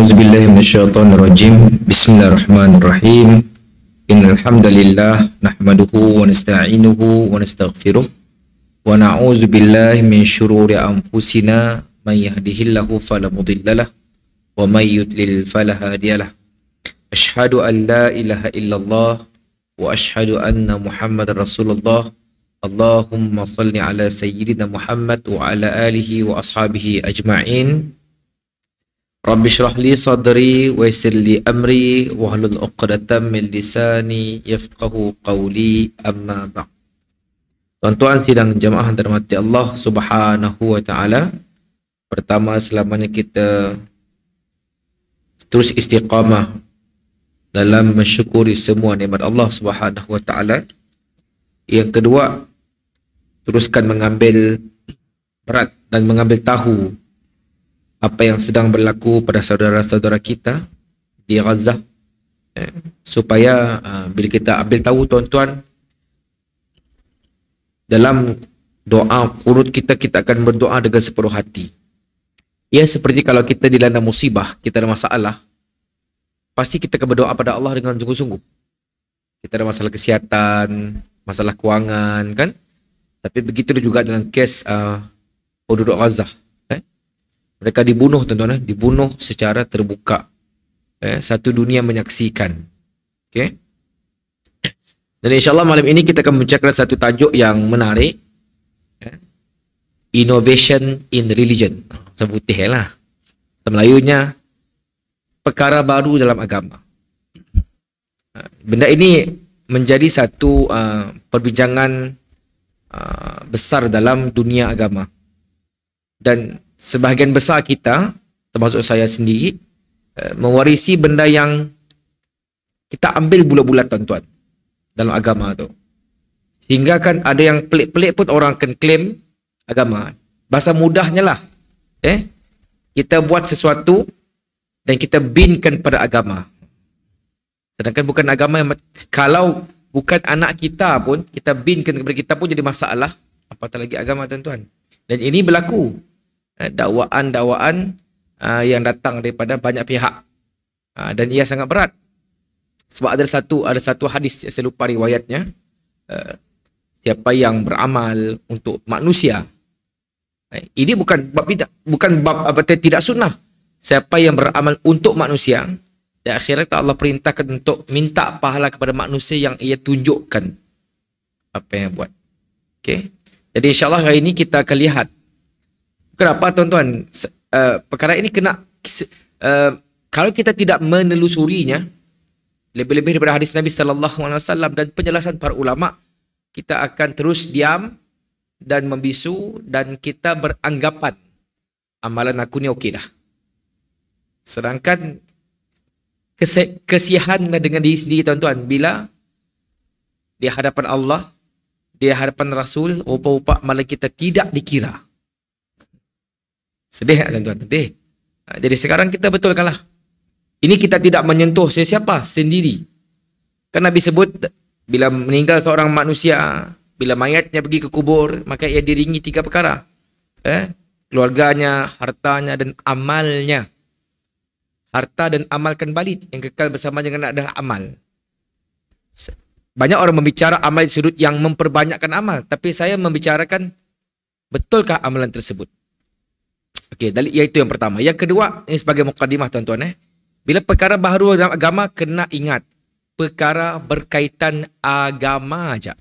أعوذ بالله من الشيطان الرجيم بسم الله الرحمن الرحيم إن الحمد لله نحمده ونستعينه ونستغفره ونعوذ بالله من شرور أنفسنا من يهده الله فلا مضل له ومن يضلل فلا هادي له أشهد أن لا إله إلا الله وأشهد أن محمد رسول الله اللهم صل على سيدنا محمد وعلى آله وأصحابه أجمعين رب اشرح لي صدري ويسر لي أمري واحلل عقدة من لساني يفقهوا قولي أما بعد. Tuan-tuan sidang jemaah dirahmati Allah Subhanahu wa taala. Pertama, selamanya kita terus istiqamah dalam mensyukuri semua nikmat Allah Subhanahu wa taala. Yang kedua, teruskan mengambil berat dan mengambil tahu apa yang sedang berlaku pada saudara-saudara kita di Gaza, supaya bila kita ambil tahu tuan-tuan, dalam doa qunut kita akan berdoa dengan sepenuh hati. Ya, seperti kalau kita dilanda musibah, kita ada masalah, pasti kita akan berdoa pada Allah dengan sungguh-sungguh. Kita ada masalah kesihatan, masalah kewangan, kan? Tapi begitu juga dalam kes penduduk Gaza. Mereka dibunuh, tuan-tuan, dibunuh secara terbuka. Satu dunia menyaksikan. Okay? Dan insyaAllah malam ini kita akan membicarakan satu tajuk yang menarik. Innovation in Religion. Sebutih lah. Semelayunya, perkara baru dalam agama. Benda ini menjadi satu perbincangan besar dalam dunia agama. Dan sebahagian besar kita, termasuk saya sendiri, mewarisi benda yang kita ambil bulat-bulat, tuan-tuan, dalam agama tu. Sehingga kan ada yang pelik-pelik pun orang akan klaim agama. Bahasa mudahnya lah, kita buat sesuatu dan kita binkan pada agama. Sedangkan bukan agama yang, kalau bukan anak kita pun, kita binkan kepada kita pun jadi masalah. Apatah lagi agama, tuan-tuan. Dan ini berlaku. Dakwaan-dakwaan yang datang daripada banyak pihak, dan ia sangat berat sebab ada satu hadis, saya lupa riwayatnya, siapa yang beramal untuk manusia, ini bukan bab apa tidak sunnah. Siapa yang beramal untuk manusia, di akhirat Allah perintahkan untuk minta pahala kepada manusia yang ia tunjukkan apa yang buat. Okey, jadi insyaAllah hari ini kita akan lihat kenapa, tuan-tuan, perkara ini kena, kalau kita tidak menelusurinya, lebih-lebih daripada hadis Nabi SAW dan penjelasan para ulama, kita akan terus diam dan membisu, dan kita beranggapan amalan aku ni okey dah. Sedangkan kesihan dengan diri sendiri, tuan-tuan, bila di hadapan Allah, di hadapan Rasul, rupa-rupa amalan kita tidak dikira. Sedih, tuan-tuan, sedih. Jadi sekarang kita betulkanlah. Ini kita tidak menyentuh siapa sendiri. Kan Nabi sebut, bila meninggal seorang manusia, bila mayatnya pergi ke kubur, maka ia diringi 3 perkara. Keluarganya, hartanya, dan amalnya. Harta dan amal kan balik, yang kekal bersama dengan adalah amal. Banyak orang membicara amal di sudut yang memperbanyakkan amal, tapi saya membicarakan betulkah amalan tersebut. Okey, iaitu yang pertama. Yang kedua, ini sebagai mukadimah, tuan-tuan, bila perkara baharu dalam agama, kena ingat perkara berkaitan agama aja.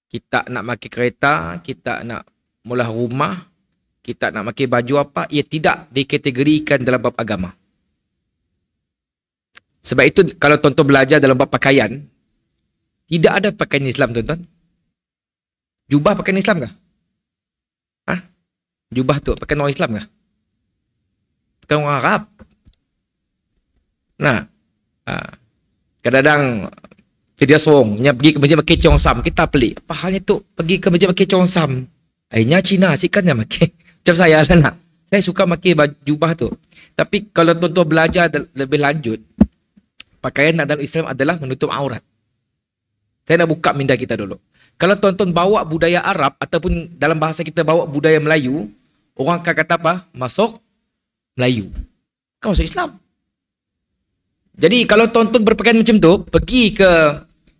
Kita nak pakai kereta, kita nak mula rumah, kita nak pakai baju apa, ia tidak dikategorikan dalam bab agama. Sebab itu kalau tuan-tuan belajar dalam bab pakaian, tidak ada pakaian Islam, tuan-tuan. Jubah pakaian Islam kah? Jubah tu pakai orang Islam kah? Pakai orang Arab. Nah, kadang-kadang dia sorong, pergi ke masjid pakai Cheongsam. Kita pelik, apa halnya tu pergi ke masjid pakai Cheongsam? Akhirnya Cina asyikkan yang pakai. Macam saya lah nak. Saya suka pakai jubah tu. Tapi kalau tuan-tuan belajar lebih lanjut, pakaian dalam Islam adalah menutup aurat. Saya nak buka minda kita dulu. Kalau tuan-tuan bawa budaya Arab, ataupun dalam bahasa kita bawa budaya Melayu, orang akan kata apa? Masuk Melayu. kau masuk Islam. Jadi kalau tuan-tuan berpakaian macam tu, pergi ke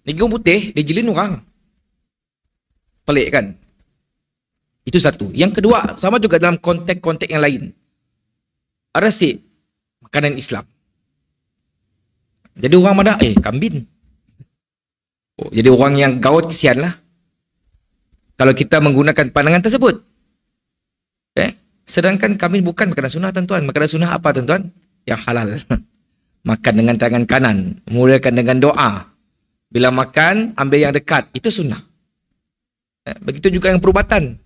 negeri putih, dia jilin orang. Pelik kan? Itu satu. Yang kedua, sama juga dalam konteks-konteks yang lain. Resip makanan Islam. Jadi orang mana? Kambing. Oh, jadi orang yang gaut kesian lah. Kalau kita menggunakan pandangan tersebut. Sedangkan kambing bukan makanan sunnah, tuan-tuan. Makanan sunnah apa, tuan-tuan? Yang halal. Makan dengan tangan kanan. Mulakan dengan doa. Bila makan, ambil yang dekat. Itu sunnah. Begitu juga yang perubatan.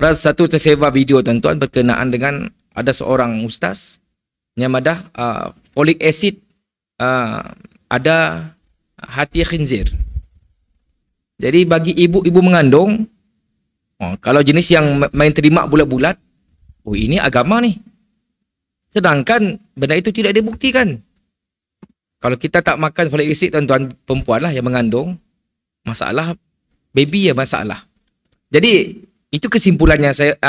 Satu tersebar video, tuan-tuan, berkenaan dengan ada seorang ustaz yang madah folic acid ada hati khinzir. Jadi bagi ibu-ibu mengandung, kalau jenis yang main terima bulat-bulat, ini agama nih. Sedangkan benda itu tidak dibuktikan. Kalau kita tak makan folic acid, tuan-tuan, perempuan lah yang mengandung, masalah baby ya masalah. Jadi itu kesimpulannya saya,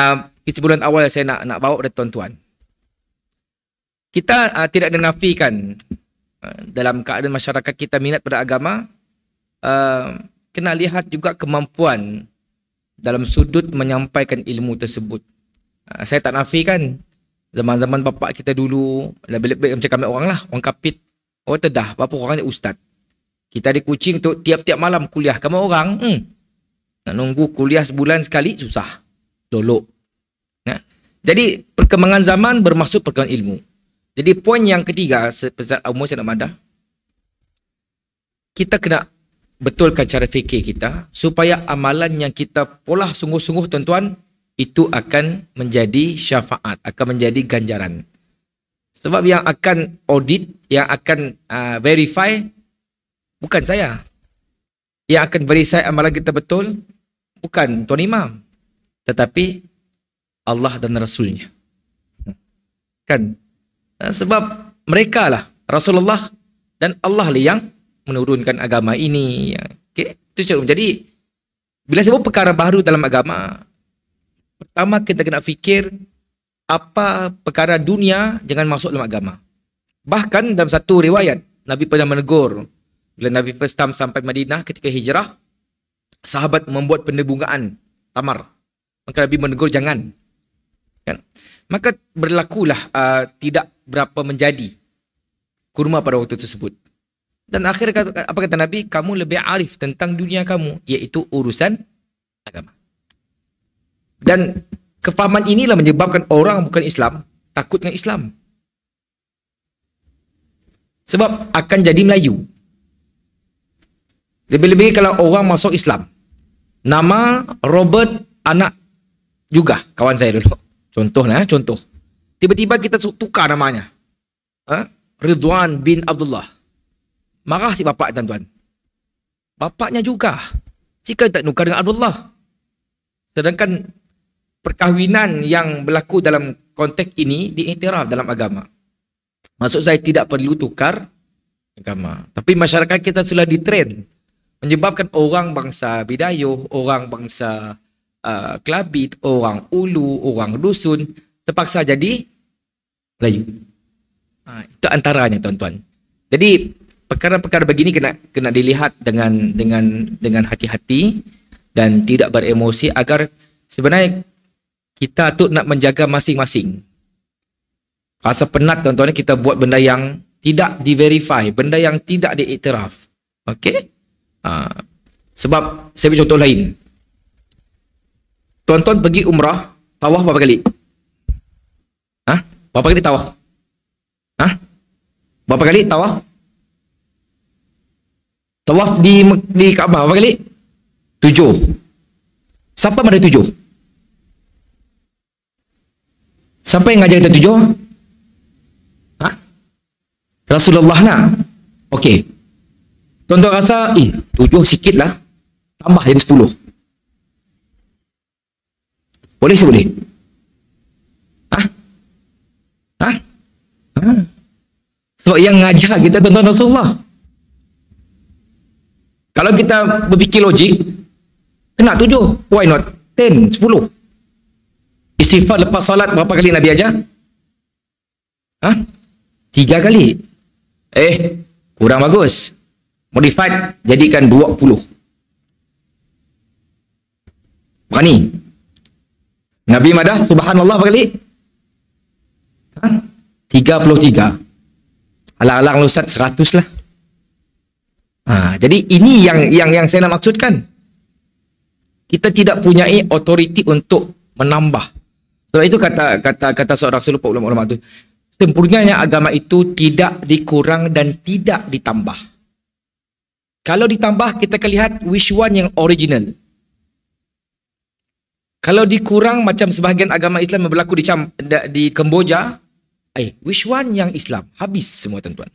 kesimpulan awal saya nak bawa kepada tuan-tuan. Kita tidak menafikan dalam keadaan masyarakat kita minat pada agama, kena lihat juga kemampuan dalam sudut menyampaikan ilmu tersebut. Saya tak nafikan zaman-zaman bapak kita dulu, lebih-lebih macam kami orang lah, orang kapit, orang tedah, bapa orang ustaz. Kita di Kuching tu tiap-tiap malam kuliah. Kamu orang, nak nunggu kuliah sebulan sekali, susah. Dolok. Jadi, perkembangan zaman bermaksud perkembangan ilmu. Jadi, poin yang ketiga, seperti umur saya nak madah, kita kena betulkan cara fikir kita, supaya amalan yang kita polah sungguh-sungguh, tuan-tuan, itu akan menjadi syafaat, akan menjadi ganjaran. Sebab yang akan audit, yang akan verify, bukan saya. Yang akan verify amalan kita betul, bukan Tuan Imam, tetapi Allah dan Rasulnya. Kan? Sebab mereka lah, Rasulullah dan Allah lah yang menurunkan agama ini. Okay? Itu cara. Jadi, bila sebut perkara baru dalam agama, pertama kita kena fikir, apa perkara dunia jangan masuk dalam agama. Bahkan dalam satu riwayat, Nabi pernah menegur, bila Nabi first time sampai Madinah ketika hijrah, sahabat membuat pendebungaan tamar. Maka Nabi menegur jangan. Kan? Maka berlakulah tidak berapa menjadi kurma pada waktu tersebut. Dan akhirnya apa kata Nabi? Kamu lebih arif tentang dunia kamu, iaitu urusan agama. Dan kefahaman inilah menyebabkan orang bukan Islam takut dengan Islam. Sebab akan jadi Melayu. Lebih-lebih kalau orang masuk Islam. Nama Robert anak juga kawan saya dulu. Contoh. Tiba-tiba kita tukar namanya. Ridwan bin Abdullah. Marah si bapak, tuan-tuan. Bapaknya juga. Siapa tak nukar dengan Abdullah? Sedangkan perkahwinan yang berlaku dalam konteks ini diiktiraf dalam agama. Maksud saya tidak perlu tukar agama. Tapi masyarakat kita sudah ditrain, menyebabkan orang bangsa Bidayuh, orang bangsa Kelabit, orang Ulu, orang Dusun terpaksa jadi Melayu. Itu antaranya, tuan-tuan. Jadi perkara-perkara begini kena dilihat dengan hati-hati dan tidak beremosi, agar sebenarnya kita tu nak menjaga masing-masing. Rasa penat, tuan-tuan, kita buat benda yang tidak di-verify, benda yang tidak diiktiraf. Okey? Sebab saya beri contoh lain. Tuan-tuan pergi umrah, tawaf berapa kali? Berapa kali tawaf? Berapa kali tawaf? Tawaf di Kaabah berapa kali? 7. Siapa yang ada 7? Siapa yang ngajar kita 7? Rasulullah nak. Okey. Tuan-tuan rasa, 7 sikit lah. Tambah jadi 10. Boleh boleh? Sebab yang ngajar kita tuan-tuan Rasulullah. Kalau kita berfikir logik, kena 7. Why not 10, 10? Istighfar lepas salat berapa kali Nabi ajar? Ha? 3 kali. Kurang bagus. Modified, jadikan 20. Berani? Nabi madah subhanallah berapa kali? 33. Alang-alang Ustaz 100 lah. Jadi ini yang saya nak maksudkan. Kita tidak punyai authority untuk menambah. Sebab itu kata seorang selupa ulama-ulama itu, sempurnanya agama itu tidak dikurang dan tidak ditambah. Kalau ditambah, kita akan lihat which one yang original. Kalau dikurang macam sebahagian agama Islam yang berlaku di Kemboja, which one yang Islam? Habis semua tuan-tuan.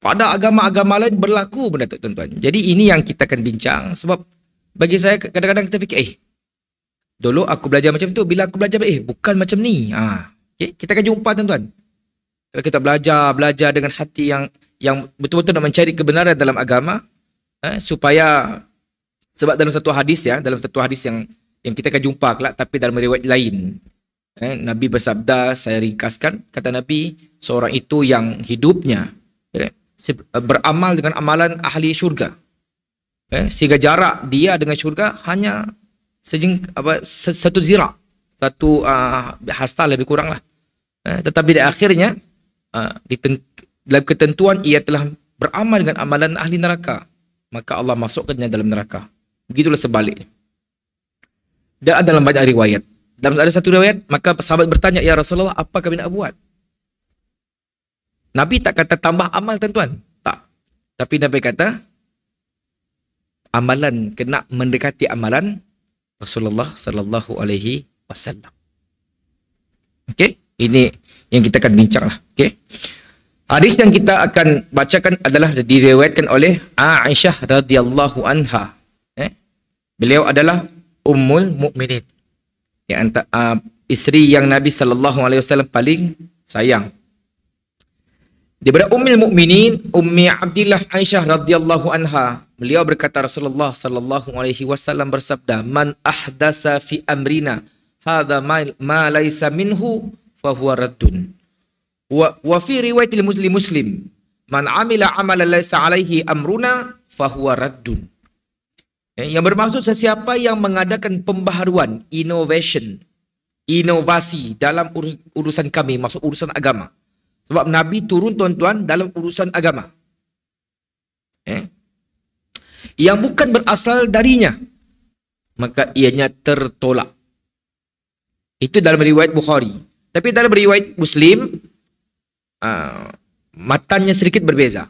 Pada agama-agama lain berlaku benda tu tuan-tuan. Jadi ini yang kita akan bincang. Sebab bagi saya kadang-kadang kita fikir, dulu aku belajar macam tu, bila aku belajar, bukan macam ni. Okay? Kita akan jumpa tuan-tuan. Kalau kita belajar dengan hati yang betul-betul nak mencari kebenaran dalam agama, supaya, sebab dalam satu hadis yang kita akan jumpa kelak, tapi dalam riwayat lain, Nabi bersabda, saya ringkaskan, kata Nabi, seorang itu yang hidupnya beramal dengan amalan ahli syurga, sehingga jarak dia dengan syurga hanya satu zira', satu hasta lebih kurang lah. Tetapi di akhirnya, dalam ketentuan ia telah beramal dengan amalan ahli neraka, maka Allah masukkannya dalam neraka. Begitulah sebaliknya. Dan dalam banyak riwayat, dalam ada satu riwayat, maka sahabat bertanya, ya Rasulullah, apa kami nak buat? Nabi tak kata tambah amal tuan-tuan, tak. Tapi Nabi kata amalan kena mendekati amalan Rasulullah sallallahu alaihi wasallam. Okey, ini yang kita akan bincang lah. Okey. Hadis yang kita akan bacakan adalah diriwayatkan oleh Aisyah radhiyallahu anha. Beliau adalah Ummul Mukminin, yang isteri yang Nabi sallallahu alaihi wasallam paling sayang. Daripada Ummul Mukminin, Ummi Abdillah Aisyah radhiyallahu anha, beliau berkata Rasulullah sallallahu alaihi wasallam bersabda, "Man ahdasa fi amrina hadza ma laysa minhu fa huwa raddun." Wa fi riwayat Muslim, "Man amila amalan laysa alaihi amruna fa huwa raddun." Yang bermaksud sesiapa yang mengadakan pembaharuan, inovasi dalam urusan kami, maksud urusan agama. Sebab Nabi turun tuan-tuan dalam urusan agama, yang bukan berasal darinya, maka ianya tertolak. Itu dalam riwayat Bukhari. Tapi dalam riwayat Muslim, matanya sedikit berbeza.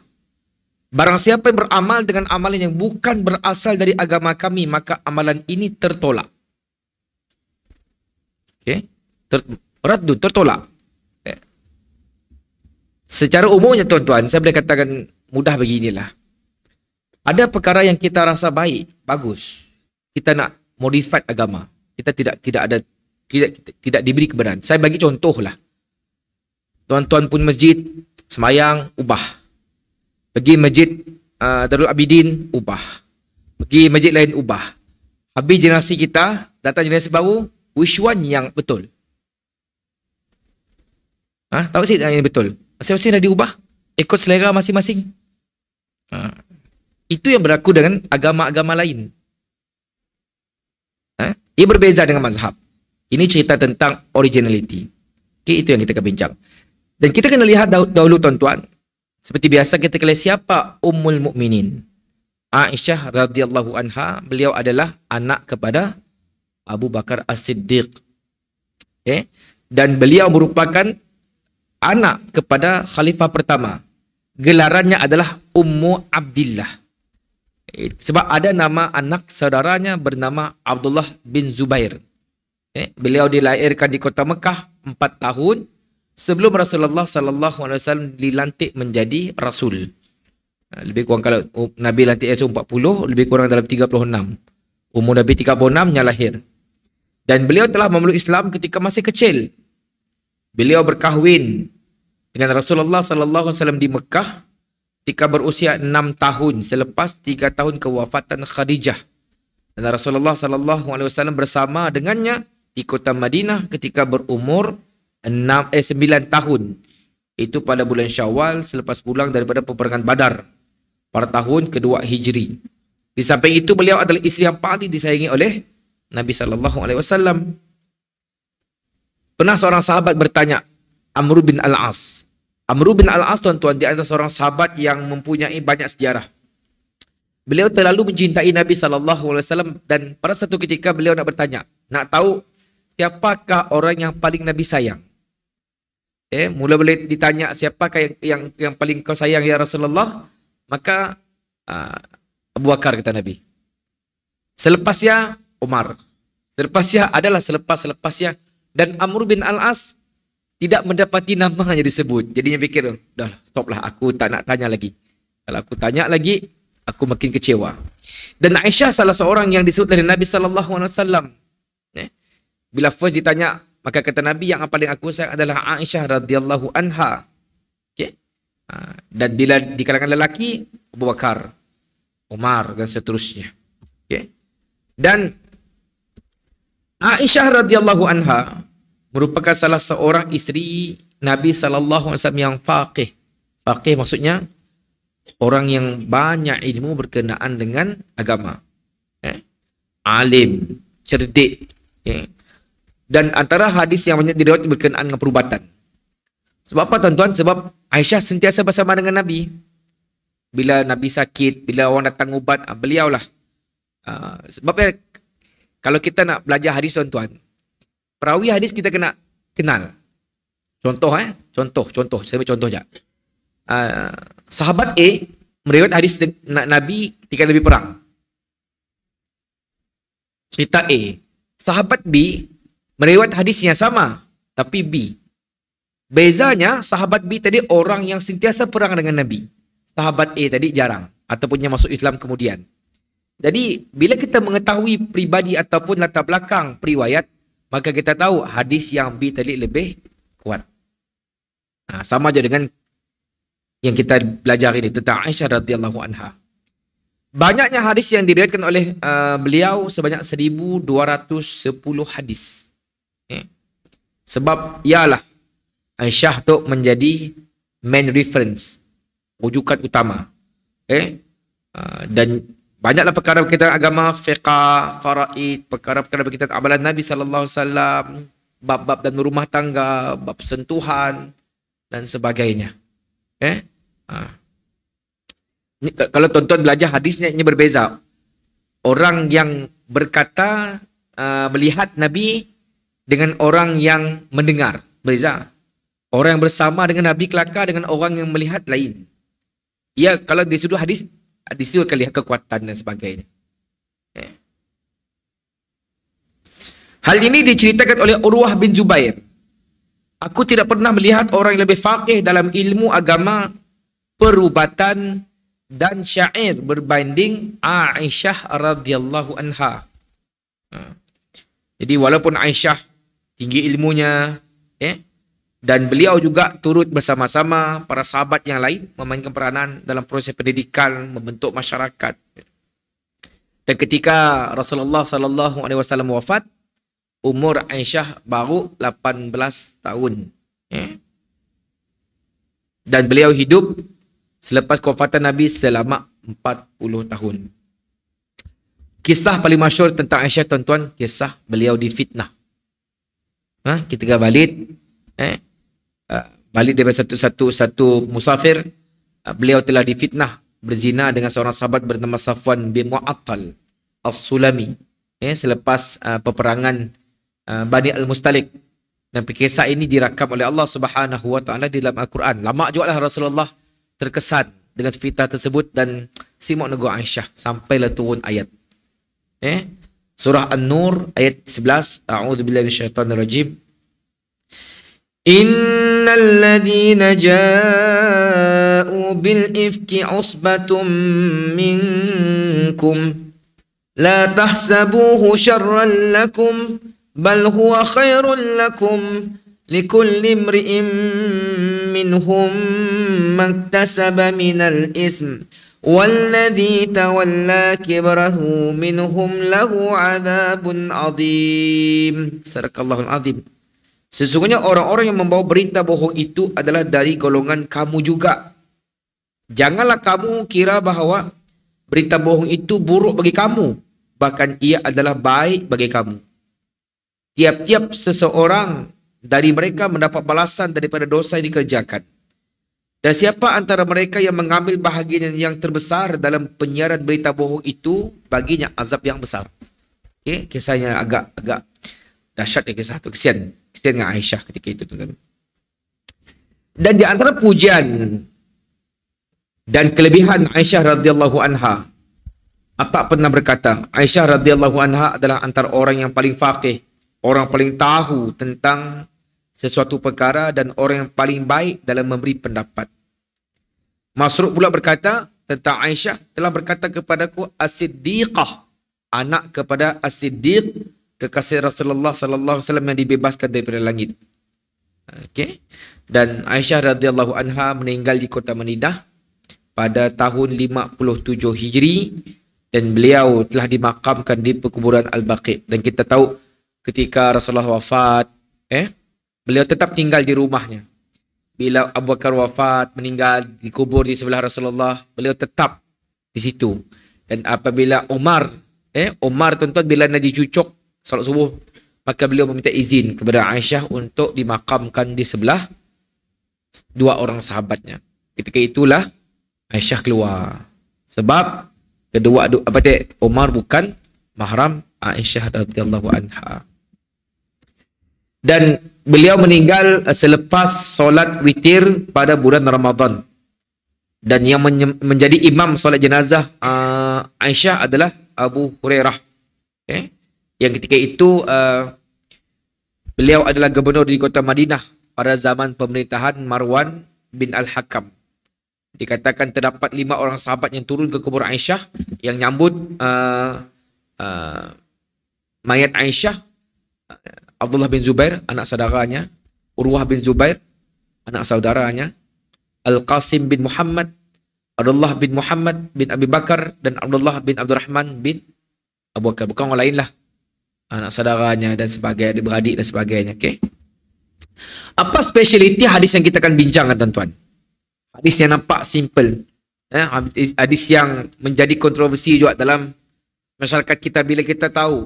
Barang siapa yang beramal dengan amalan yang bukan berasal dari agama kami, maka amalan ini tertolak. Tertolak. Secara umumnya tuan-tuan, saya boleh katakan mudah beginilah. Ada perkara yang kita rasa baik, bagus. Kita nak modify agama. Kita tidak diberi kebenaran. Saya bagi contoh lah. Tuan-tuan pun masjid, semayang, ubah. Pergi masjid Darul Abidin, ubah. Pergi masjid lain, ubah. Habis generasi kita, datang generasi baru, which one yang betul? Tahu sih yang betul? Masing-masing dah diubah, ikut selera masing-masing. Itu yang berlaku dengan agama-agama lain. Ia berbeza dengan mazhab. Ini cerita tentang originality. Okay, itu yang kita akan bincang. Dan kita kena lihat dahulu tuan-tuan. Seperti biasa kita kena lihat siapa Ummul Mukminin. Aisyah radhiyallahu anha, beliau adalah anak kepada Abu Bakar As-Siddiq. Dan beliau merupakan anak kepada khalifah pertama. Gelarannya adalah Ummu Abdillah. Sebab ada nama anak saudaranya bernama Abdullah bin Zubair. Beliau dilahirkan di kota Mekah 4 tahun sebelum Rasulullah sallallahu alaihi wasallam dilantik menjadi rasul. Lebih kurang, kalau Nabi lantik Rasul 40, lebih kurang dalam 36. Umur Nabi 36 nya lahir. Dan beliau telah memeluk Islam ketika masih kecil. Beliau berkahwin dengan Rasulullah sallallahu alaihi wasallam di Mekah ketika berusia 6 tahun selepas 3 tahun kewafatan Khadijah. Dan Rasulullah sallallahu alaihi wasallam bersama dengannya di kota Madinah ketika berumur 9 tahun. Itu pada bulan Syawal selepas pulang daripada peperangan Badar pada tahun kedua Hijri. Di samping itu beliau adalah isteri yang paling disayangi oleh Nabi sallallahu alaihi wasallam. Pernah seorang sahabat bertanya, Amr bin Al-As. Amr bin Al-As, tuan-tuan, dia adalah seorang sahabat yang mempunyai banyak sejarah. Beliau terlalu mencintai Nabi sallallahu alaihi wasallam dan pada satu ketika beliau nak bertanya, nak tahu siapakah orang yang paling Nabi sayang? Mula boleh ditanya siapakah yang paling kau sayang ya Rasulullah? Maka Abu Bakar kata Nabi. Selepasnya Umar. Selepasnya adalah selepas-lepasnya. Dan Amr bin Al-As tidak mendapati namanya disebut. Jadinya fikir, dah stoplah, aku tak nak tanya lagi. Kalau aku tanya lagi, aku makin kecewa. Dan Aisyah salah seorang yang disebut dari Nabi SAW. Bila first ditanya, maka kata Nabi yang paling aku sayang adalah Aisyah radhiyallahu anha. Okay. Dan di kalangan lelaki, Abu Bakar, Umar dan seterusnya. Okay. Dan Aisyah radhiyallahu anha merupakan salah seorang isteri Nabi sallallahu alaihi wasallam yang faqih. Faqih maksudnya orang yang banyak ilmu berkenaan dengan agama. Alim, cerdik. Dan antara hadis yang banyak diriwayatkan berkenaan dengan perubatan. Sebab apa tuan-tuan? Sebab Aisyah sentiasa bersama dengan Nabi. Bila Nabi sakit, bila orang datang ubat, beliaulah. Sebabnya kalau kita nak belajar hadis tuan-tuan, perawi hadis kita kena kenal. Contoh saya ambil contoh je. Sahabat A meriwayat hadis Nabi ketika Nabi perang. Cerita A. Sahabat B meriwayat hadis yang sama tapi B. Bezanya sahabat B tadi orang yang sentiasa perang dengan Nabi. Sahabat A tadi jarang ataupun yang masuk Islam kemudian. Jadi, bila kita mengetahui pribadi ataupun latar belakang periwayat, maka kita tahu hadis yang B tadi lebih kuat. Sama je dengan yang kita belajar ini tentang Aisyah radhiyallahu anha. Banyaknya hadis yang diriwayatkan oleh beliau sebanyak 1210 hadis. Sebab ialah Aisyah tu menjadi main reference, rujukan utama. Dan banyaklah perkara berkaitan agama, fiqah, faraid, perkara-perkara berkaitan amalan Nabi sallallahu alaihi wasallam, bab-bab dan rumah tangga, bab sentuhan dan sebagainya. Kalau tuan-tuan belajar hadisnya ini berbeza. Orang yang berkata melihat Nabi dengan orang yang mendengar berbeza. Orang yang bersama dengan Nabi kelakar dengan orang yang melihat lain. Ya, kalau di sudut hadis di situ akan lihat kekuatan dan sebagainya. Hal ini diceritakan oleh Urwah bin Zubair. Aku tidak pernah melihat orang yang lebih faqih dalam ilmu agama, perubatan dan syair berbanding Aisyah radhiyallahu anha. Jadi walaupun Aisyah tinggi ilmunya, dan beliau juga turut bersama-sama para sahabat yang lain memainkan peranan dalam proses pendidikan, membentuk masyarakat. Dan ketika Rasulullah sallallahu alaihi wasallam wafat, umur Aisyah baru 18 tahun. Dan beliau hidup selepas kewafatan Nabi selama 40 tahun. Kisah paling masyhur tentang Aisyah tuan-tuan, kisah beliau difitnah. Ketika balik daripada satu musafir, beliau telah difitnah berzina dengan seorang sahabat bernama Safwan bin Mu'attal As-Sulami selepas peperangan Bani Al-Mustalik. Dan kisah ini dirakam oleh Allah Subhanahu wa taala di dalam Al-Quran. Lama juga lah Rasulullah terkesan dengan fitnah tersebut dan simak negur Aisyah sampailah turun ayat. Surah An-Nur ayat 11. A'udzubillahi minasyaitonir rajim. Innal ladzina ja'u bil ifki usbatum minkum la tahsabuhu syarran lakum bal huwa khairul lakum likulli imri'in minhum maktasaba minal ism walladzi tawalla kibrahu minhum lahu 'adzabun 'adzim. Sadaqallahul 'adzim. Sesungguhnya orang-orang yang membawa berita bohong itu adalah dari golongan kamu juga. Janganlah kamu kira bahawa berita bohong itu buruk bagi kamu. Bahkan ia adalah baik bagi kamu. Tiap-tiap seseorang dari mereka mendapat balasan daripada dosa yang dikerjakan. Dan siapa antara mereka yang mengambil bahagian yang terbesar dalam penyiaran berita bohong itu, baginya azab yang besar. Okay? Kisahnya agak dahsyat ya kisah itu. Kesian dengan Aisyah ketika itu. Dan di antara pujian dan kelebihan Aisyah radhiyallahu anha, Atta pernah berkata, Aisyah radhiyallahu anha adalah antara orang yang paling faqih, orang paling tahu tentang sesuatu perkara dan orang yang paling baik dalam memberi pendapat. Masruq pula berkata tentang Aisyah, telah berkata kepadaku As-Siddiqah, anak kepada As-Siddiq, kekasih Rasulullah sallallahu alaihi wasallam yang dibebaskan daripada langit. Okey. Dan Aisyah radhiyallahu anha meninggal di kota Madinah pada tahun 57 Hijri dan beliau telah dimakamkan di perkuburan Al-Baqi. Dan kita tahu ketika Rasulullah wafat, beliau tetap tinggal di rumahnya. Bila Abu Bakar wafat, meninggal, dikubur di sebelah Rasulullah, beliau tetap di situ. Dan apabila Umar tuan-tuan bila nak dicucuk salat subuh, maka beliau meminta izin kepada Aisyah untuk dimakamkan di sebelah dua orang sahabatnya. Ketika itulah Aisyah keluar. Sebab Umar bukan mahram Aisyah radhiyallahu anha. Dan beliau meninggal selepas solat witir pada bulan Ramadan. Dan yang menjadi imam solat jenazah Aisyah adalah Abu Hurairah. Yang ketika itu beliau adalah gubernur di kota Madinah pada zaman pemerintahan Marwan bin Al-Hakam. Dikatakan terdapat 5 orang sahabat yang turun ke kubur Aisyah yang nyambut mayat Aisyah. Abdullah bin Zubair, anak saudaranya, Urwah bin Zubair, anak saudaranya, Al-Qasim bin Muhammad, Abdullah bin Muhammad bin Abi Bakar, dan Abdullah bin Abdurrahman bin Abu Bakar. Bukan orang lain lah, anak saudaranya dan sebagainya, adik-beradik dan sebagainya. Okay? Apa spesialiti hadis yang kita akan bincangkan, tuan-tuan? Hadis yang nampak simple, hadis yang menjadi kontroversi juga dalam masyarakat kita bila kita tahu.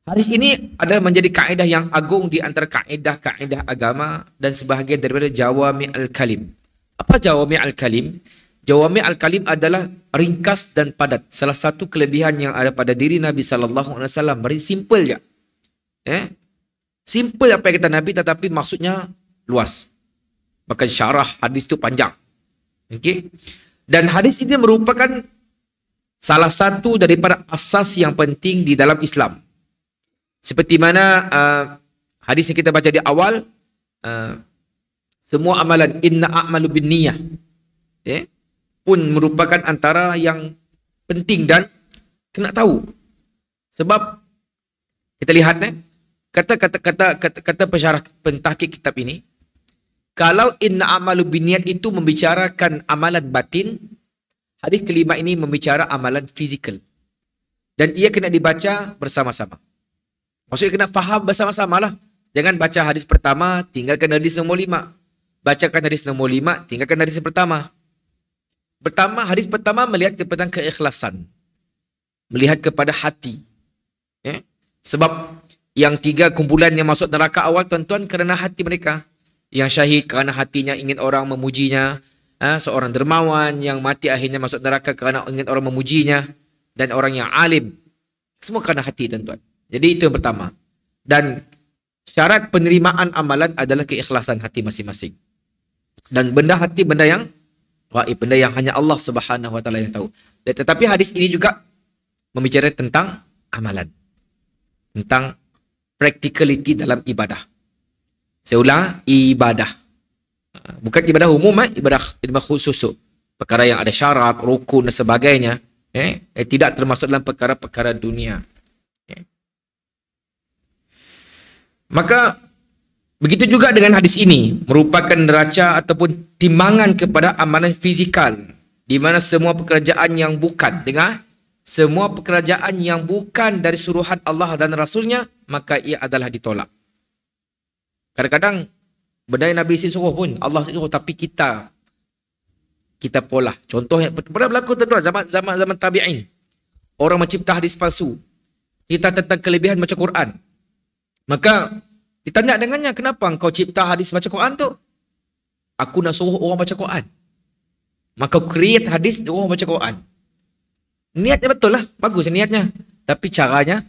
Hadis ini adalah menjadi kaedah yang agung di antara kaedah-kaedah agama dan sebahagian daripada jawami al-kalim. Apa jawami al-kalim? Jawami al-kalim adalah ringkas dan padat. Salah satu kelebihan yang ada pada diri Nabi sallallahu alaihi wasallam, simple je. Simple apa yang kata Nabi, tetapi maksudnya luas. Bahkan syarah hadis itu panjang. Okey. Dan hadis ini merupakan salah satu daripada asas yang penting di dalam Islam. Seperti mana hadis yang kita baca di awal, semua amalan inna a'malu bin niyah pun merupakan antara yang penting dan kena tahu. Sebab kita lihat kata pensyarah pentahqiq kitab ini, kalau inna a'malu bin niyat itu membicarakan amalan batin, hadis kelima ini membicara amalan fizikal. Dan ia kena dibaca bersama-sama. Maksudnya kena faham bersama-sama lah. Jangan baca hadis pertama, tinggalkan hadis nombor 5. Bacakan hadis nombor 5, tinggalkan hadis pertama. Hadis pertama melihat kepada keikhlasan. Melihat kepada hati. Sebab yang 3 kumpulan yang masuk neraka awal, tuan-tuan, kerana hati mereka. Yang syahid kerana hatinya ingin orang memujinya. Seorang dermawan yang mati akhirnya masuk neraka kerana ingin orang memujinya. Dan orang yang alim. Semua kerana hati, tuan-tuan. Jadi itu yang pertama. Dan syarat penerimaan amalan adalah keikhlasan hati masing-masing. Dan benda hati, benda yang gaib, benda yang hanya Allah Subhanahu wa taala yang tahu. Tetapi hadis ini juga membicarakan tentang amalan. Tentang practicality dalam ibadah. Saya ulang, ibadah. Bukan ibadah umum, ibadah khusus. Perkara yang ada syarat, rukun dan sebagainya. Tidak termasuk dalam perkara-perkara dunia. Maka begitu juga dengan hadis ini, merupakan neraca ataupun timbangan kepada amalan fizikal, di mana semua pekerjaan yang bukan, semua pekerjaan yang bukan dari suruhan Allah dan Rasulnya, maka ia adalah ditolak. Kadang-kadang benda yang Nabi suruh pun, Allah suruh, tapi kita pola. Contohnya pernah berlaku tuan-tuan zaman tabi'in. Orang mencipta hadis palsu. Cerita tentang kelebihan baca Quran. Maka ditanya dengannya, kenapa engkau cipta hadis baca Quran tu? Aku nak suruh orang baca Quran. Maka create hadis orang baca Quran. Niatnya betul lah, bagus niatnya. Tapi caranya,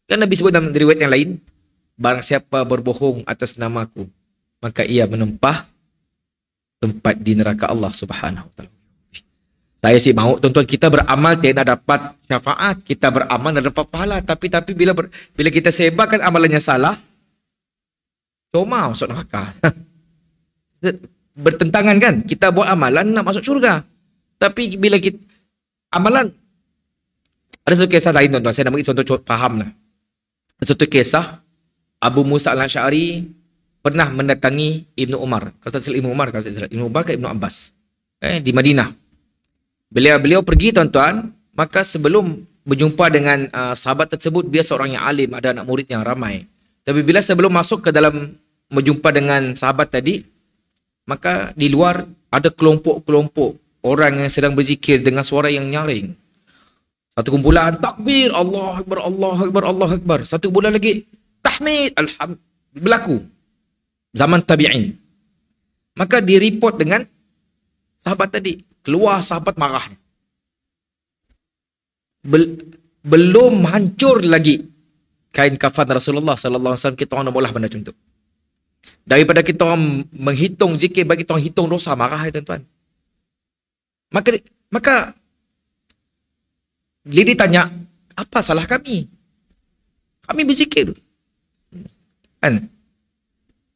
kan Nabi sebut dalam riwayat yang lain, barang siapa berbohong atas nama aku, maka ia menempah tempat di neraka Allah Subhanahu wa taala. Saya sih mahu tuan-tuan kita beramal tidak dapat syafaat, kita beramal dan dapat pahala, tapi bila kita sebarkan amalannya salah, cuma masuk neraka. Bertentangan kan? Kita buat amalan nak masuk syurga. Tapi bila kita amalan, ada satu kisah lain tuan-tuan, saya nak bagi contoh faham lah. Satu kisah Abu Musa al-Asy'ari pernah mendatangi Ibnu Umar. Kata Ibnu Umar, Ibnu Umar ke Ibnu Abbas di Madinah. Beliau pergi tuan-tuan, maka sebelum berjumpa dengan sahabat tersebut, dia seorang yang alim, ada anak murid yang ramai. Tapi bila sebelum masuk ke dalam berjumpa dengan sahabat tadi, maka di luar ada kelompok-kelompok orang yang sedang berzikir dengan suara yang nyaring. Satu kumpulan takbir, Allah Akbar, Allah Akbar, Allah Akbar. Satu kumpulan lagi tahmid, alhamdulillah. Berlaku zaman tabi'in. Maka direport dengan sahabat tadi. Keluar sahabat marahnya. Belum hancur lagi kain kafan Rasulullah sallallahu alaihi wasallam, kita orang nak bolah benda macam tu. Daripada kita orang menghitung zikir, bagi kita orang hitung dosa, marah ya tuan-tuan. Maka dia ditanya, apa salah kami? Kami berzikir. Kan?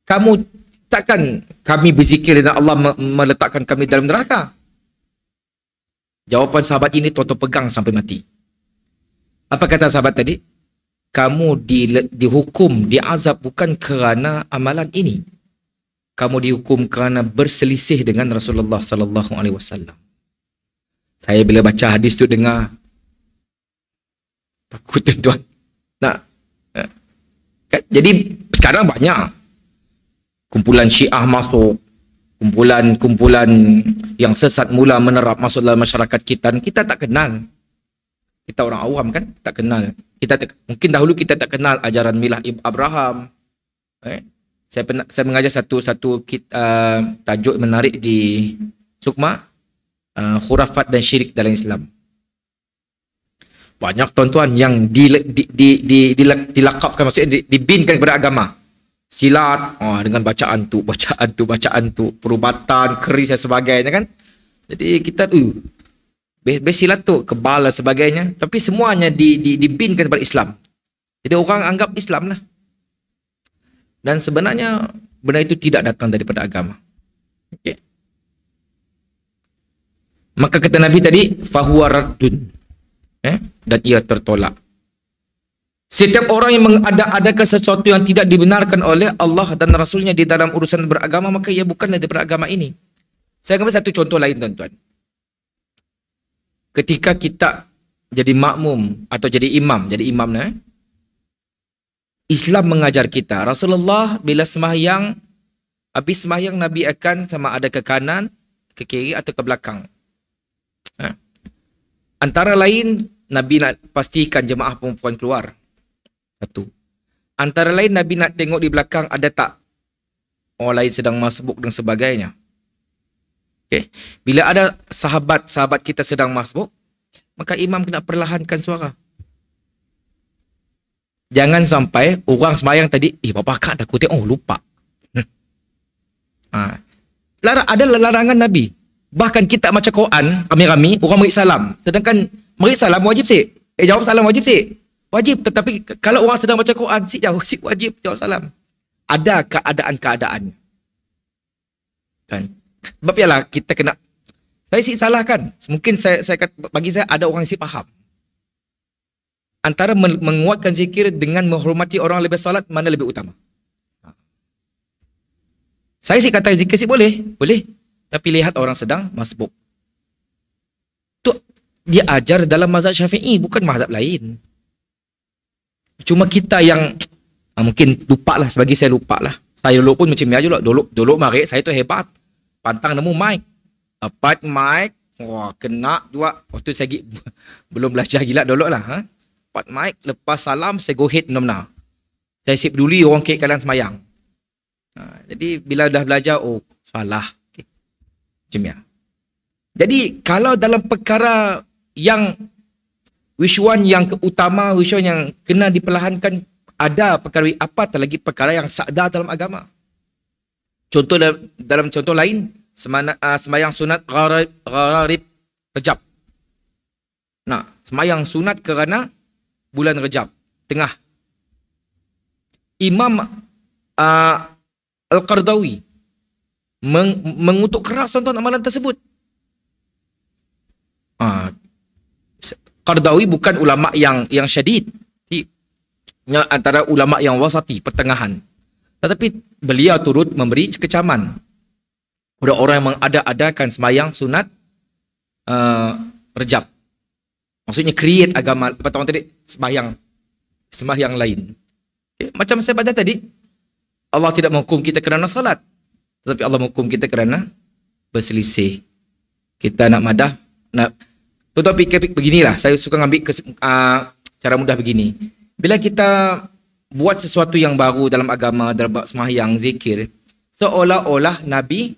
Kamu takkan kami berzikir dan Allah meletakkan kami dalam neraka? Jawapan sahabat ini tuan-tuan pegang sampai mati. Apa kata sahabat tadi? Kamu dihukum, diazab bukan kerana amalan ini. Kamu dihukum kerana berselisih dengan Rasulullah sallallahu alaihi wasallam. Saya bila baca hadis tu dengar takut tuan-tuan. Jadi sekarang banyak kumpulan Syiah masuk, kumpulan yang sesat mula menerap masuk dalam masyarakat kita. Kita tak kenal. Kita orang awam kan, tak kenal. Mungkin dahulu kita tak kenal ajaran Milah Abraham. Saya mengajar satu tajuk menarik di Sukma, khurafat dan syirik dalam Islam. Banyak tuan-tuan yang dilakapkan, maksudnya dibinkan kepada agama. Silat, dengan bacaan tu, perubatan, keris dan sebagainya kan. Jadi kita silat tu, kebal dan sebagainya. Tapi semuanya dibinkan kepada Islam. Jadi orang anggap Islam lah. Dan sebenarnya benda itu tidak datang daripada agama. Okay. Maka kata Nabi tadi, fahuwa raddun. Dan ia tertolak. Setiap orang yang mengada-adakan sesuatu yang tidak dibenarkan oleh Allah dan Rasulnya di dalam urusan beragama, maka ia bukanlah daripada agama ini. Saya ambil satu contoh lain tuan-tuan. Ketika kita jadi makmum atau jadi imam Islam mengajar kita, Rasulullah bila sembahyang, habis sembahyang Nabi akan sama ada ke kanan, ke kiri atau ke belakang. Antara lain Nabi nak pastikan jemaah perempuan keluar. Satu. Antara lain Nabi nak tengok di belakang ada tak orang lain sedang masbuk dan sebagainya. Okay. Bila ada sahabat-sahabat kita sedang masbuk, maka imam kena perlahankan suara. Jangan sampai orang sembahyang tadi, bapa akak takut tengok, lupa. Ada larangan Nabi. Bahkan kita baca Quran, rami-rami, orang beri salam. Sedangkan beri salam wajib sih. Jawab salam wajib sih. Wajib, tetapi kalau orang sedang baca Quran, wajib jawab salam. Ada keadaan-keadaan. Kan? Sebab ialah kita kena, saya sih salah kan. Mungkin bagi saya ada orang yang faham. Antara menguatkan zikir dengan menghormati orang lebih salat, mana lebih utama? Saya sih kata zikir sih boleh. Tapi lihat orang sedang masbuk. Tu dia ajar dalam mazhab Syafi'i, bukan mazhab lain. Cuma kita yang Mungkin lupa lah, sebagi saya lupa lah. Saya dulu pun macam ni aja lah. Dulu mari saya tu hebat. Pantang nemu mic. Dapat mic. Wah, kena juga. Waktu saya belum belajar gila dulu lah. Dapat mic. Lepas salam, saya go ahead benar-benar. Saya siap peduli orang kek kalian semayang. Jadi bila dah belajar, oh salah. Okay. Macam ni. Jadi kalau dalam perkara yang which one yang utama, which one yang kena diperlahankan, ada perkara apa lagi perkara yang sakda dalam agama. Contoh dalam contoh lain, semayang sunat gharib Rejab. Nah, semayang sunat kerana bulan Rejab tengah. Imam Al-Qardawi mengutuk keras tuan-tuan amalan tersebut. Qardawi bukan ulama yang syadid, antara ulama yang wasati, pertengahan. Tetapi beliau turut memberi kecaman kepada orang yang mengada-adakan semayang sunat Rejab. Maksudnya create agama, apa orang tadi, semayang lain. Okay. Macam saya pada tadi, Allah tidak menghukum kita kerana salat, tetapi Allah menghukum kita kerana berselisih. Kita nak madah, tetapi beginilah, saya suka ambil cara mudah begini. Bila kita buat sesuatu yang baru dalam agama, dalam sembahyang, zikir, seolah-olah Nabi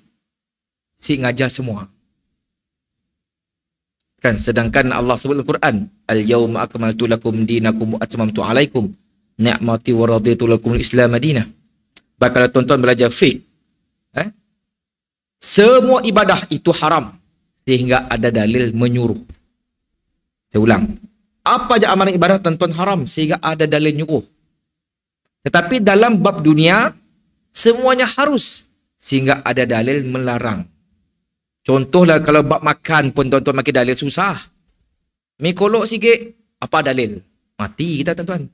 si ngajar semua. Kan, sedangkan Allah sebut dalam Quran, al-yawma akmaltu lakum dinakum wa atmamtu alaikum ni'mati wa raditu lakum al-islam madinah. Kalau tuan-tuan belajar fiqh, semua ibadah itu haram sehingga ada dalil menyuruh. Saya ulang. Apa je amalan ibadah tuan-tuan haram sehingga ada dalil nyuruh. Tetapi dalam bab dunia, semuanya harus sehingga ada dalil melarang. Contohlah kalau bab makan pun tuan-tuan makin dalil susah. Mi kolok sikit, apa dalil? Mati kita tuan-tuan.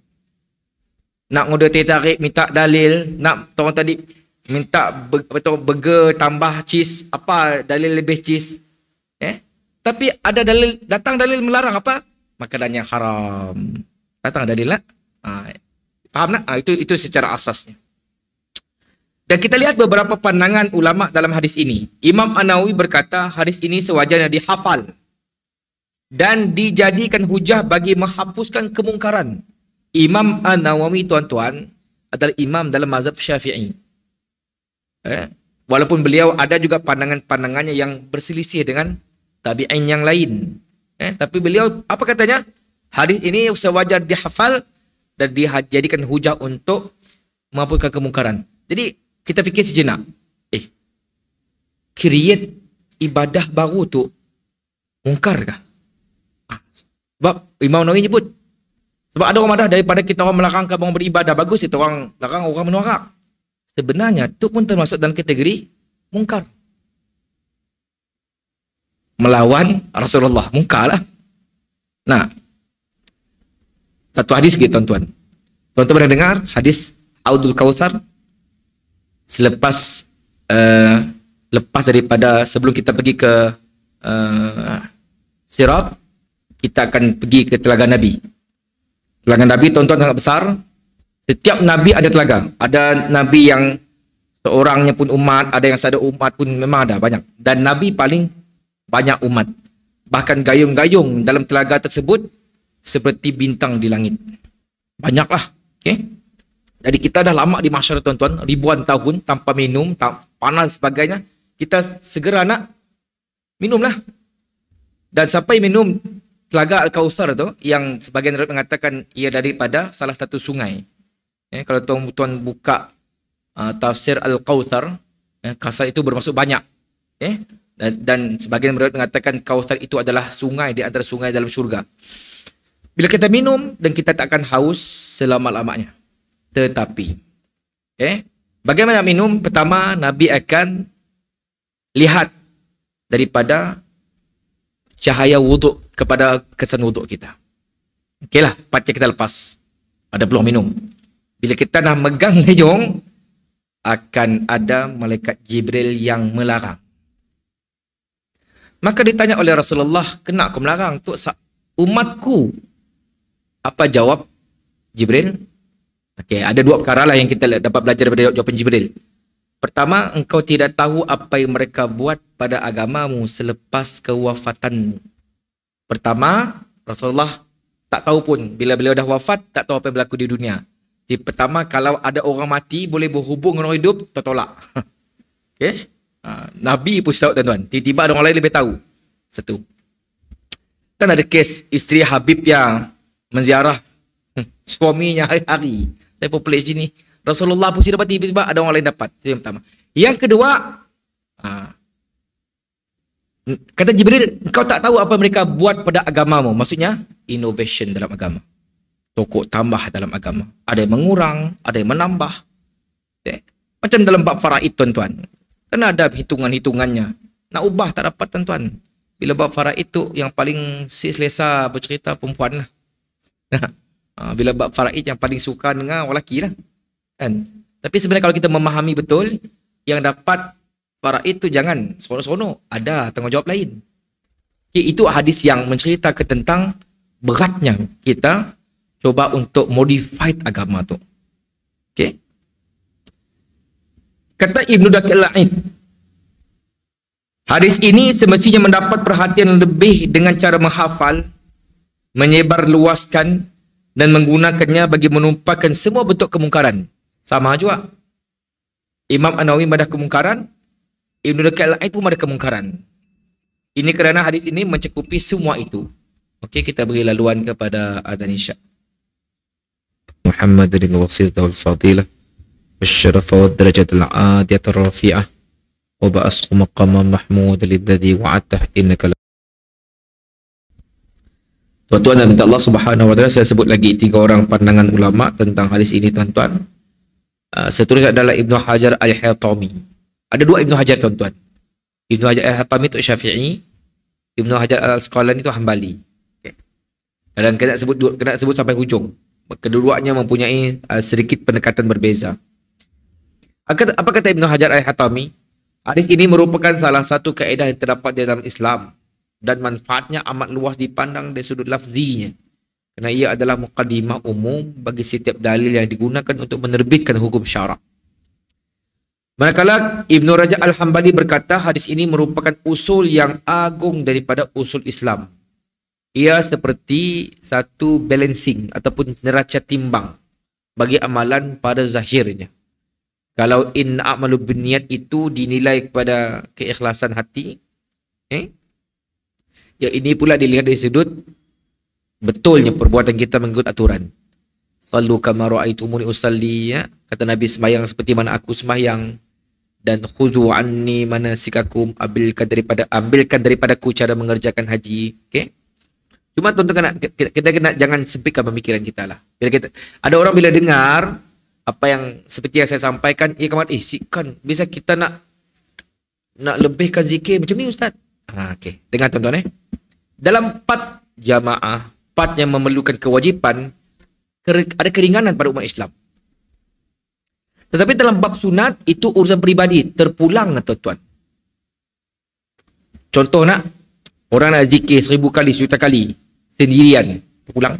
Nak ngoda teh tarik minta dalil, nak orang tadi minta burger tambah cheese, apa dalil lebih cheese? Tapi ada dalil, datang dalil melarang apa? Makanan yang haram. Datang dalil lah. Faham tak? Itu secara asasnya. Dan kita lihat beberapa pandangan ulama dalam hadis ini. Imam An-Nawawi berkata hadis ini sewajarnya dihafal dan dijadikan hujah bagi menghapuskan kemungkaran. Imam An-Nawawi tuan-tuan adalah imam dalam mazhab Syafi'i. Walaupun beliau ada juga pandangan-pandangannya yang berselisih dengan tabi'in yang lain. Tapi beliau apa katanya? Hadis ini sewajar dihafal dan dijadikan hujah untuk menghapuskan kemungkaran. Jadi kita fikir sejenak. Create ibadah baru tu mungkar kah? Sebab Imam Nawawi nyebut. Sebab ada orang madah daripada kita orang melarangkan orang beribadah bagus, kita orang larang orang menolak. Sebenarnya tu pun termasuk dalam kategori mungkar. Melawan Rasulullah, mungkar lah. Nah, satu hadis gitu tuan-tuan. Tuan-tuan pernah dengar hadis Audul Kautsar? Selepas lepas daripada sebelum kita pergi ke Sirat, kita akan pergi ke Telaga Nabi. Telaga Nabi tuan-tuan sangat besar. Setiap Nabi ada telaga. Ada Nabi yang seorangnya pun umat, ada yang sada umat pun memang ada banyak. Dan Nabi paling banyak umat. Bahkan gayung-gayung dalam telaga tersebut seperti bintang di langit. Banyaklah. Okay? Jadi kita dah lama di masyarakat tuan-tuan, ribuan tahun tanpa minum, panas sebagainya. Kita segera nak minumlah. Dan sampai minum Telaga Al-Kautsar tu, yang sebagian riwayat mengatakan ia daripada salah satu sungai. Kalau tuan-tuan buka tafsir Al-Kautsar, Kautsar itu bermaksud banyak. Dan sebagian riwayat mengatakan Kautsar itu adalah sungai di antara sungai dalam syurga. Bila kita minum dan kita tak akan haus selama-lamanya. Tetapi bagaimana minum? Pertama, Nabi akan lihat daripada cahaya wuduk kepada kesan wuduk kita. Okeylah, patnya kita lepas. Ada peluang minum. Bila kita dah megang gayung, akan ada malaikat Jibril yang melarang. Maka ditanya oleh Rasulullah, kena aku melarang untuk umatku? Apa jawab Jibril? Okey, ada dua perkara lah yang kita dapat belajar daripada jawapan Jibril. Pertama, engkau tidak tahu apa yang mereka buat pada agamamu selepas kewafatanmu. Pertama, Rasulullah tak tahu pun. Bila beliau dah wafat, tak tahu apa yang berlaku di dunia. Jadi pertama, kalau ada orang mati, boleh berhubung dengan orang hidup, tertolak. Okay? Nabi pun tahu tuan-tuan. Tiba-tiba ada orang lain lebih tahu. Satu. Kan ada kes isteri Habib yang menziarah suaminya hari-hari. Saya popular sini. Rasulullah pun dapat tiba-tiba ada orang lain dapat. Itu yang pertama. Yang kedua, kata Jibril, kau tak tahu apa mereka buat pada agamamu. Maksudnya, innovation dalam agama. Tokok tambah dalam agama. Ada yang mengurang, ada yang menambah. Macam dalam bab faraid tuan-tuan. Kan ada hitungan-hitungannya. Nak ubah tak dapat tuan-tuan. Bila bab faraid tu yang paling selesa bercerita perempuan lah. Bila bab faraid yang paling suka dengan orang lelaki lah. Kan? Tapi sebenarnya kalau kita memahami betul, yang dapat faraid tu jangan seronok-seronok. Ada tanggungjawab lain. Okay, itu hadis yang menceritakan tentang beratnya kita coba untuk modify agama tu. Okay. Kata Ibnu Daqiq al-Aid, hadis ini semestinya mendapat perhatian lebih dengan cara menghafal, menyebarluaskan dan menggunakannya bagi menumpahkan semua bentuk kemungkaran. Sama juga. Imam An-Nawawi madah kemungkaran, Ibnu Daqiq al-Aid pun madah kemungkaran. Ini kerana hadis ini mencakupi semua itu. Okey, kita beri laluan kepada adzan Isya. Muhammad bin Wasilah wal Fadilah والشرف والدرجة العالية الرفيعة وبأسق مقام محمود الذي وعدته إنك. Tuan-tuan dan Allah Subhanahu wa taala, saya sebut lagi 3 orang pandangan ulama tentang hadis ini tuan-tuan. Seterusnya adalah Ibnu Hajar Al-Haytami. Ada 2 Ibnu Hajar tuan-tuan. Ibnu Hajar Al-Haytami itu Syafi'i, Ibnu Hajar Al-Asqalani itu Hambali. Okay. Dan kena sebut sampai hujung. Kedua-duanya mempunyai sedikit pendekatan berbeza. Apa kata Ibnu Hajar Al-Haytami? Hadis ini merupakan salah satu kaedah yang terdapat di dalam Islam dan manfaatnya amat luas dipandang dari sudut lafzinya. Kerana ia adalah muqaddimah umum bagi setiap dalil yang digunakan untuk menerbitkan hukum syarak. Manakala Ibnu Rajab Al-Hambali berkata hadis ini merupakan usul yang agung daripada usul Islam. Ia seperti satu balancing ataupun neraca timbang bagi amalan pada zahirnya. Kalau a'malu binniyat itu dinilai kepada keikhlasan hati, ya ini pula dilihat dari sudut betulnya perbuatan kita mengikut aturan. Sallu kama ra'aitumuni usalli, ya. Kata Nabi, sembahyang seperti mana aku sembahyang, dan khudhu anni manasikakum, ambilkan daripadaku cara mengerjakan haji. Okey. Cuma tuan-tuan kita kena jangan sempitkan pemikiran kita lah. Ada orang bila dengar apa yang seperti yang saya sampaikan, kan bisa kita nak lebihkan zikir macam ni ustaz. Okey. Dengar tuan-tuan dalam 4 jamaah, 4 yang memerlukan kewajipan, ada keringanan pada umat Islam. Tetapi dalam bab sunat itu urusan peribadi, terpulang tuan-tuan. Contoh orang nak zikir 1000 kali, 1 juta kali sendirian, terpulang.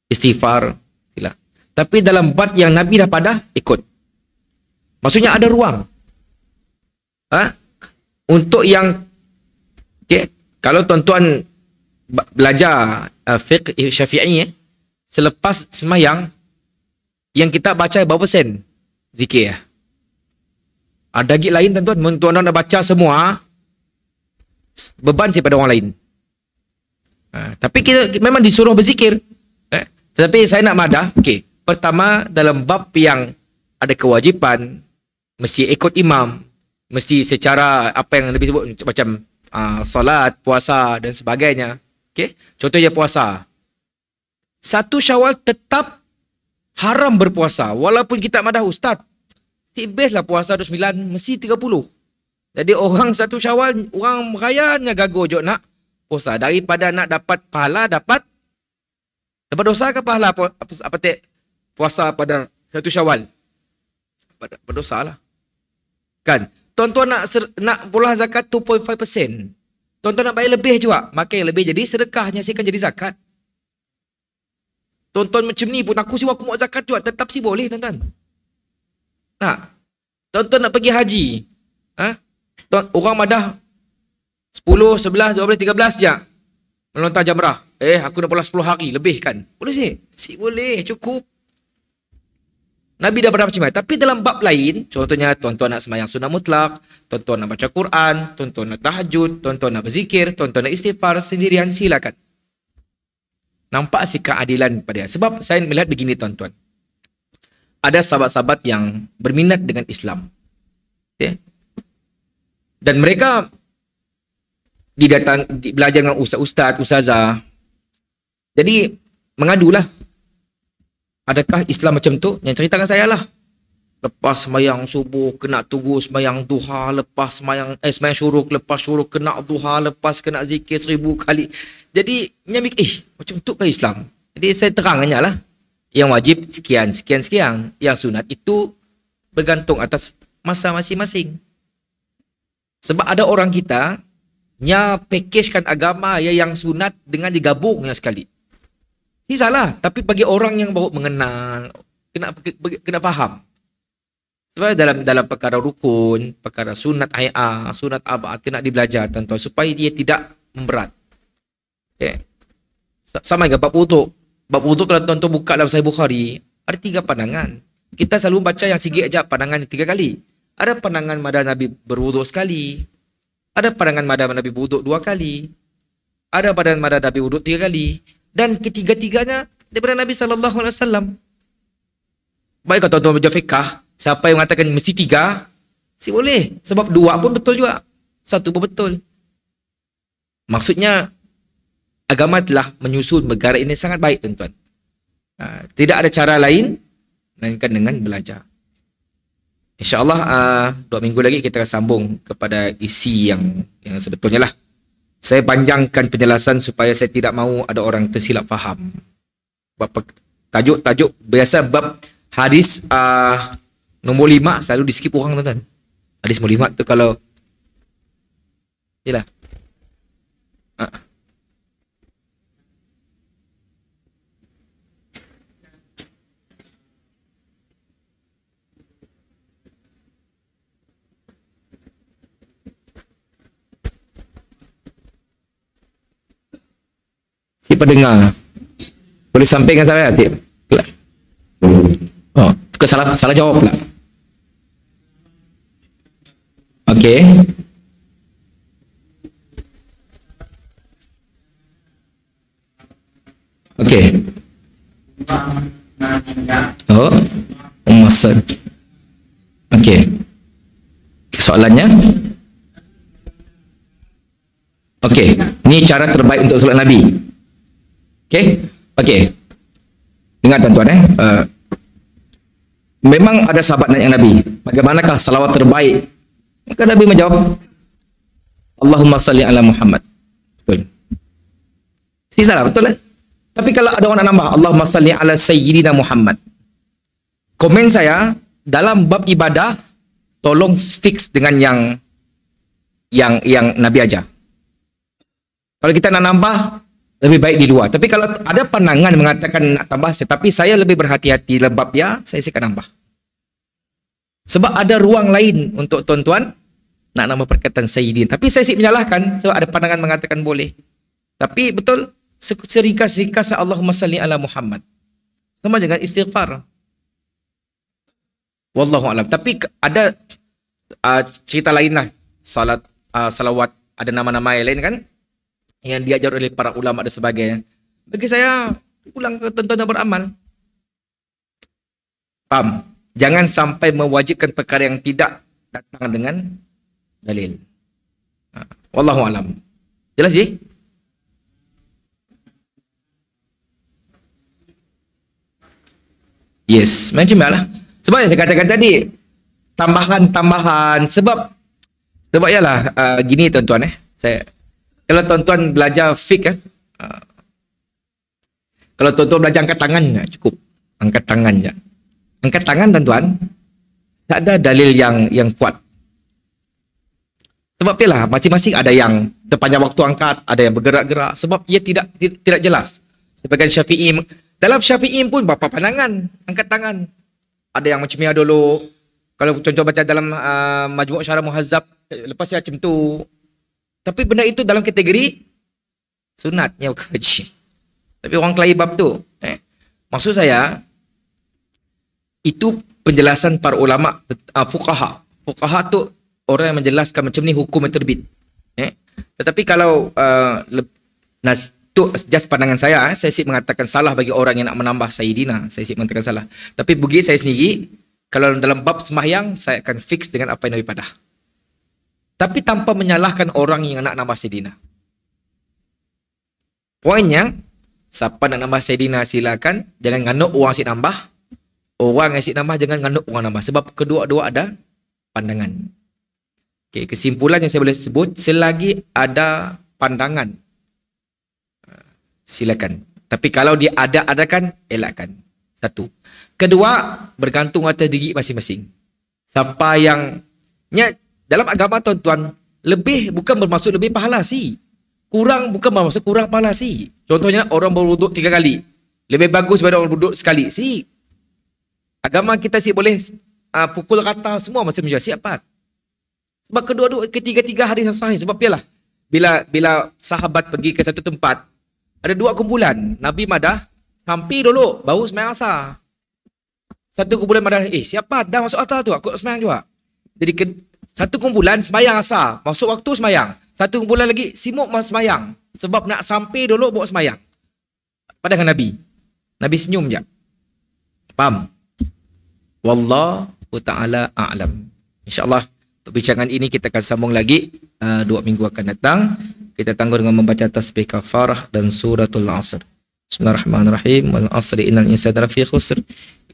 Istighfar, tidak. Tapi dalam bab yang Nabi dah padah, ikut. Maksudnya ada ruang. Untuk yang kalau tuan-tuan belajar fiqh Syafi'i, selepas sembahyang yang kita baca berapa persen zikir ya? Ada lagi lain tuan-tuan, tuan-tuan dah baca semua, beban sih pada orang lain. Tapi kita memang disuruh berzikir. Tetapi saya nak madah, okey. Pertama, dalam bab yang ada kewajipan, mesti ikut imam, mesti secara apa yang Nabi sebut macam solat, puasa dan sebagainya. Okey, contohnya puasa. 1 Syawal tetap haram berpuasa, walaupun kita madah ustaz. Si best lah puasa 29, mesti 30. Jadi orang 1 Syawal, orang rayanya gagal je nak puasa, daripada nak dapat pahala, dapat dosa ke pahala puasa pada 1 Syawal? Berdosa lah. Kan? Tuan-tuan nak pula zakat 2.5%. Tuan-tuan nak bayar lebih juga. Maka yang lebih jadi sedekah, nyasikan jadi zakat. Tuan-tuan macam ni pun aku siwa aku mau zakat juga. Tetap sih boleh tuan-tuan. Nah, tuan-tuan nak pergi haji. Orang madah 10, 11, 12, 13 je melontar jamrah. Aku nak pula 10 hari lebih kan. Boleh sih? Si boleh, cukup. Nabi dah pernah macam mana. Tapi dalam bab lain, contohnya tuan-tuan nak sembahyang sunnah mutlak, tuan-tuan nak baca Quran, tuan-tuan nak tahajud, tuan-tuan nak berzikir, tuan-tuan nak istighfar sendirian, silakan. Nampak sih keadilan pada dia. Sebab saya melihat begini tuan-tuan. Ada sahabat-sahabat yang berminat dengan Islam. Okay? Dan mereka belajar dengan ustaz-ustaz, ustazah. Jadi mengadulah. Adakah Islam macam tu? Yang ceritakan saya lah. Lepas sembahyang subuh kena tunggu sembahyang duha, lepas sembahyang syuruk, lepas syuruk kena duha, lepas kena zikir 1000 kali. Jadi nyamik macam tu ke Islam? Jadi saya terangnya lah. Yang wajib sekian, sekian, sekian. Yang sunat itu bergantung atas masa masing-masing. Sebab ada orang kita package-kan agama yang sunat dengan digabungnya sekali. Ini salah. Tapi bagi orang yang baru mengenal, kena faham. Sebab dalam perkara rukun, perkara sunat hay'ah, sunat abad, kena dibelajar tuan-tuan supaya dia tidak memberat. Okay. Sama dengan bab wuduk. Bab wuduk kalau tuan-tuan buka dalam Sahih Bukhari, ada 3 pandangan. Kita selalu baca yang sikit aja pandangan 3 kali. Ada pandangan mada Nabi berwuduk sekali. Ada pandangan mada Nabi berwuduk 2 kali. Ada pandangan mada Nabi berwuduk 3 kali. Dan ketiga-tiganya daripada Nabi SAW. Baik kalau tuan-tuan belajar fiqah, siapa yang mengatakan mesti 3, si boleh. Sebab 2 pun betul juga. 1 pun betul. Maksudnya, agama telah menyusun perkara ini sangat baik tuan-tuan. Tidak ada cara lain melainkan dengan belajar. InsyaAllah 2 minggu lagi kita akan sambung kepada isi yang sebetulnya lah. Saya panjangkan penjelasan supaya saya tidak mahu ada orang tersilap faham. Tajuk biasa bab hadis nombor 5 selalu di skip orang tuan-tuan. Hadis nombor 5 tu kalau yalah. Si pendengar boleh sampaikan saya si. Oh, salah jawab pula. Okey. Okey. Oh, maksud. Okey. Soalannya? Okey, ini cara terbaik untuk solat Nabi. Okey. Ingat tuan-tuan memang ada sahabat nanya Nabi, bagaimanakah salawat terbaik? Maka Nabi menjawab, Allahumma salli ala Muhammad. Betul. Salah, betul lah. Tapi kalau ada orang nak nambah, Allahumma salli ala Sayyidina Muhammad. Komen saya, dalam bab ibadah, tolong fix dengan yang Nabi ajar. Kalau kita nak nambah, lebih baik di luar. Tapi kalau ada pandangan mengatakan nak tambah, tapi saya lebih berhati-hati dalam bab dia, saya akan nambah. Sebab ada ruang lain untuk tuan-tuan nak nambah perkataan Sayyidin. Tapi saya menyalahkan sebab ada pandangan mengatakan boleh. Tapi betul, seringkas-ringkas Allahumma salli ala Muhammad. Sama dengan istighfar. Wallahu a'lam. Tapi ada cerita lain lah. Salawat, ada nama-nama yang lain kan? Yang diajar oleh para ulama dan sebagainya. Bagi saya, pulang ke tuan-tuan yang beramal. Faham? Jangan sampai mewajibkan perkara yang tidak datang dengan dalil. Wallahu alam. Jelas je? Yes, macam mana lah. Sebab yang saya katakan tadi, tambahan-tambahan. Sebab yalah, gini tuan-tuan kalau tuan-tuan belajar fiqh kalau tuan-tuan belajar angkat tangan cukup. Angkat tangan je. Angkat tangan tuan-tuan, tak ada dalil yang kuat. Sebab ialah masing-masing ada yang sepanjang waktu angkat, ada yang bergerak-gerak sebab ia tidak jelas. Sebagian Syafi'i Dalam Syafi'i pun berapa pandangan, angkat tangan. Ada yang macam ni dulu. Kalau contoh baca dalam Majmu' Syarah Muhazzab, lepas dia macam tu. Tapi benda itu dalam kategori sunatnya bukan wajib. Tapi orang kelahi bab tu. Maksud saya, itu penjelasan para ulama, fuqaha. Fuqaha tu orang yang menjelaskan macam ni hukum yang terbit. Tetapi kalau tu just pandangan saya sih mengatakan salah bagi orang yang nak menambah Sayyidina. Saya sih mengatakan salah. Tapi bagi saya sendiri, kalau dalam bab sembahyang, saya akan fix dengan apa yang Nabi padah. Tapi tanpa menyalahkan orang yang nak nambah Sayyidina. Poinnya, siapa nak nambah Sayyidina silakan, jangan nganuk orang asyik nambah. Orang yang asyik nambah, jangan nganuk orang nambah. Sebab kedua-dua ada pandangan. Okay, kesimpulan yang saya boleh sebut, selagi ada pandangan, silakan. Tapi kalau dia ada-adakan, elakkan. Satu. Kedua, bergantung atas diri masing-masing. Siapa yang dalam agama tuan-tuan, lebih bukan bermaksud lebih pahala sih. Kurang bukan bermaksud kurang pahala sih. Contohnya orang berwuduk 3 kali. Lebih bagus daripada orang berwuduk sekali sih. Agama kita sih boleh pukul rata semua masa menjual. Siapa? Sebab ketiga-tiga hadis yang sahih. Sebab ialah bila sahabat pergi ke satu tempat, ada 2 kumpulan. Nabi madah sampai dulu baru sembahyang asar. Satu kumpulan madah, siapa dah masuk asar tu? Aku sembahyang juga. Jadi satu kumpulan sembahyang asar, masuk waktu sembahyang. Satu kumpulan lagi simuk masa sembahyang. Sebab nak sampai dulu bawa sembahyang. Padahal Nabi. Nabi senyum je. Faham? Wallahu ta'ala a'lam. InsyaAllah perbincangan ini kita akan sambung lagi 2 minggu akan datang. Kita tangguh dengan membaca tasbih kafarah dan suratul Asr. Bismillahirrahmanirrahim. Wal asri innal insana lafi khusr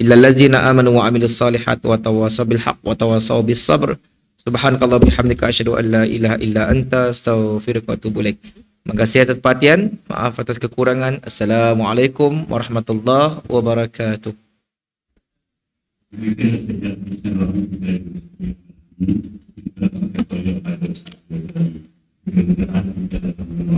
illa allazina amanu wa amilus solihat wa tawasaw bil haqq wa tawasaw bis sabr. Subhanakallah bihamdika asyhadu an la ilaha illa anta astaghfiruka wa atubu ilaik. Terima kasih atas perhatian. Maaf atas kekurangan. Assalamualaikum warahmatullahi wabarakatuh.